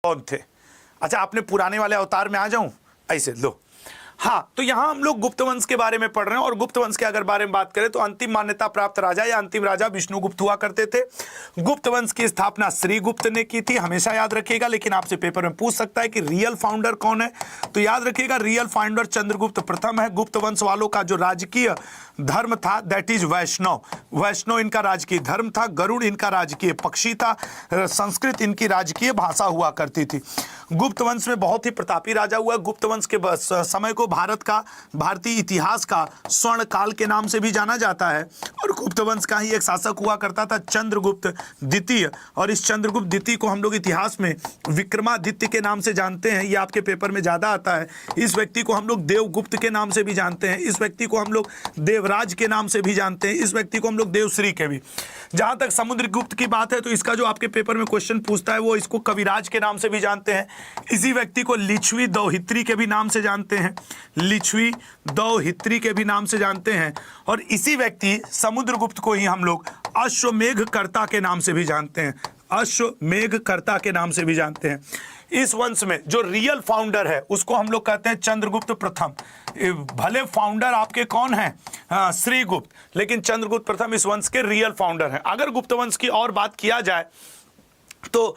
कौन थे? अच्छा, आपने पुराने वाले अवतार में आ जाऊं ऐसे लो। हाँ, तो यहां हम लोग गुप्त वंश के बारे में पढ़ रहे हैं, और गुप्त वंश के अगर बारे में बात करें तो अंतिम मान्यता प्राप्त राजा या अंतिम राजा विष्णुगुप्त हुआ करते थे। गुप्त वंश की स्थापना श्रीगुप्त ने की थी, हमेशा याद रखिएगा। लेकिन आपसे पेपर में पूछ सकता है कि रियल फाउंडर कौन है, तो याद रखिएगा रियल फाउंडर चंद्रगुप्त प्रथम है। गुप्त वंश वालों का जो राजकीय धर्म था दैट इज वैष्णव। वैष्णव इनका राजकीय धर्म था, गरुड़ इनका राजकीय पक्षी था, संस्कृत इनकी राजकीय भाषा हुआ करती थी। गुप्त वंश में बहुत ही प्रतापी राजा हुआ। गुप्त वंश के समय को भारत का, भारतीय इतिहास का स्वर्ण काल के नाम से भी जाना जाता है। और गुप्त वंश का ही एक शासक हुआ करता था चंद्रगुप्त द्वितीय, और इस चंद्रगुप्त द्वितीय को हम लोग इतिहास में विक्रमादित्य के नाम से जानते हैं, ये आपके पेपर में ज्यादा आता है। इस व्यक्ति को हम लोग देवगुप्त के नाम से भी जानते हैं, इस व्यक्ति को हम लोग देवराज के नाम से भी जानते हैं, इस व्यक्ति को हम लोग देवश्री के भी। जहां तक समुद्रगुप्त की बात है तो इसका जो आपके पेपर में क्वेश्चन पूछता है वो इसको कविराज के नाम से भी जानते हैं। इसी व्यक्ति को लिच्छवी दौहित्री के भी नाम से जानते हैं, लिच्छवी दौहित्री के भी नाम से जानते हैं। और इसी व्यक्ति समुद्रगुप्त को ही हम लोग अश्वमेधकर्ता के नाम से भी जानते हैं, अश्वमेधकर्ता के नाम से भी जानते हैं। इस वंश में जो रियल फाउंडर है उसको हम लोग कहते हैं चंद्रगुप्त प्रथम। भले फाउंडर आपके कौन है श्रीगुप्त, लेकिन चंद्रगुप्त प्रथम इस वंश के रियल फाउंडर हैं। अगर गुप्त वंश की और बात किया जाए तो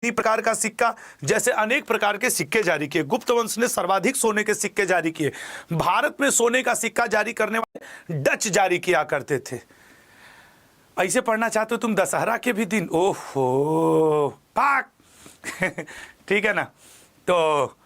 इसी प्रकार का सिक्का, जैसे अनेक प्रकार के सिक्के जारी किए, गुप्त वंश ने सर्वाधिक सोने के सिक्के जारी किए। भारत में सोने का सिक्का जारी करने वाले डच जारी किया करते थे। ऐसे पढ़ना चाहते हो तुम दशहरा के भी दिन, ओहो पाक ठीक है ना। तो